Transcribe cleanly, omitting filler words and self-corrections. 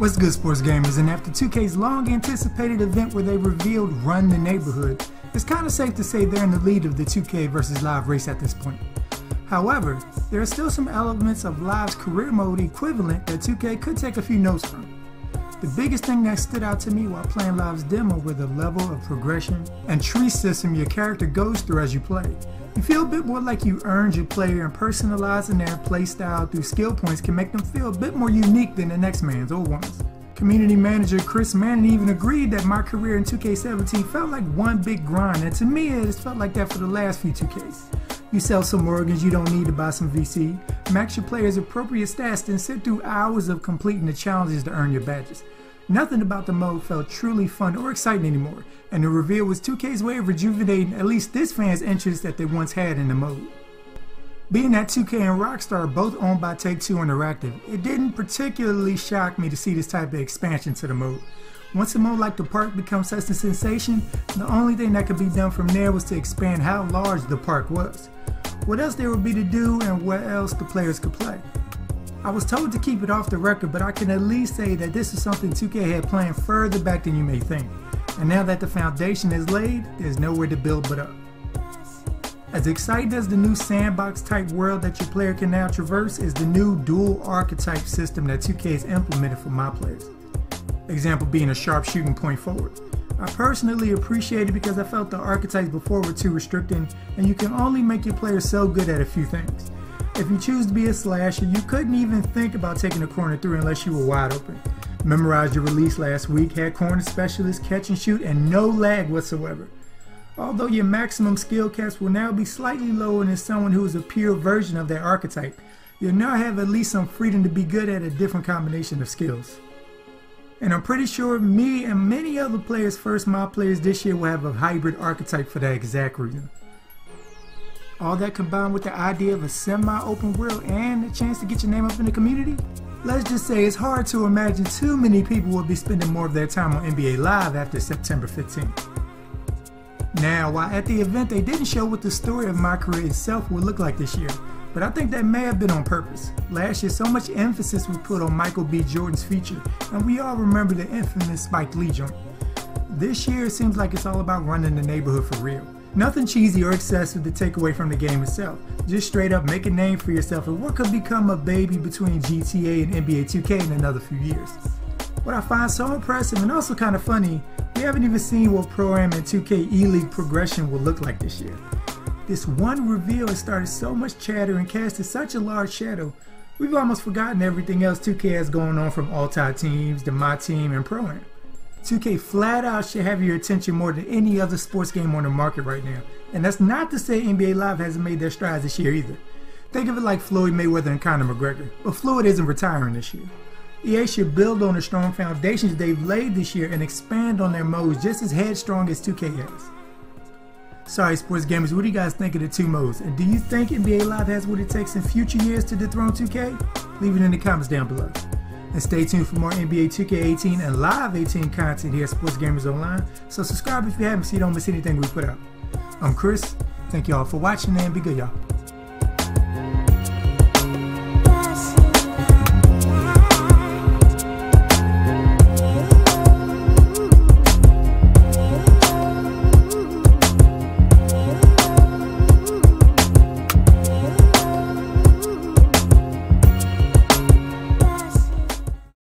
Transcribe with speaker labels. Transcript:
Speaker 1: What's good, sports gamers? And after 2K's long anticipated event where they revealed Run the Neighborhood, it's kind of safe to say they're in the lead of the 2K versus Live race at this point. However, there are still some elements of Live's career mode equivalent that 2K could take a few notes from. The biggest thing that stood out to me while playing Live's demo were the level of progression and tree system your character goes through as you play. You feel a bit more like you earned your player, and personalizing their playstyle through skill points can make them feel a bit more unique than the next man's or woman's. Community manager Chris Manning even agreed that my career in 2K17 felt like one big grind, and to me it has felt like that for the last few 2Ks. You sell some organs, you don't need to buy some VC, max your player's appropriate stats, then sit through hours of completing the challenges to earn your badges. Nothing about the mode felt truly fun or exciting anymore, and the reveal was 2K's way of rejuvenating at least this fan's interest that they once had in the mode. Being that 2K and Rockstar are both owned by Take-Two Interactive, it didn't particularly shock me to see this type of expansion to the mode. Once a mode like the park becomes such a sensation, the only thing that could be done from there was to expand how large the park was. What else there would be to do and what else the players could play. I was told to keep it off the record, but I can at least say that this is something 2K had planned further back than you may think. And now that the foundation is laid, there's nowhere to build but up. As exciting as the new sandbox type world that your player can now traverse is the new dual archetype system that 2K has implemented for my players. Example being a sharp shooting point forward. I personally appreciate it because I felt the archetypes before were too restricting, and you can only make your players so good at a few things. If you choose to be a slasher, you couldn't even think about taking a corner through unless you were wide open. Memorized your release last week, had corner specialists, catch and shoot, and no lag whatsoever. Although your maximum skill caps will now be slightly lower than someone who is a pure version of that archetype, you'll now have at least some freedom to be good at a different combination of skills. And I'm pretty sure me and many other players' first mod players this year will have a hybrid archetype for that exact reason. All that combined with the idea of a semi-open world and a chance to get your name up in the community? Let's just say it's hard to imagine too many people will be spending more of their time on NBA Live after September 15th. Now, while at the event they didn't show what the story of my career itself would look like this year, but I think that may have been on purpose. Last year so much emphasis was put on Michael B. Jordan's feature, and we all remember the infamous Spike Lee joint. This year it seems like it's all about running the neighborhood for real. Nothing cheesy or excessive to take away from the game itself. Just straight up make a name for yourself and what could become a baby between GTA and NBA 2K in another few years. What I find so impressive and also kind of funny, we haven't even seen what Pro-Am and 2K E-League progression will look like this year. This one reveal has started so much chatter and casted such a large shadow, we've almost forgotten everything else 2K has going on, from all-time teams to my team and Pro-Am. 2K flat out should have your attention more than any other sports game on the market right now. And that's not to say NBA Live hasn't made their strides this year either. Think of it like Floyd Mayweather and Conor McGregor, but Floyd isn't retiring this year. EA should build on the strong foundations they've laid this year and expand on their modes just as headstrong as 2K has. Sorry sports gamers, what do you guys think of the two modes? And do you think NBA Live has what it takes in future years to dethrone 2K? Leave it in the comments down below. And stay tuned for more NBA 2K18 and Live 18 content here at Sports Gamers Online. So subscribe if you haven't so you don't miss anything we put out. I'm Chris. Thank y'all for watching and be good, y'all.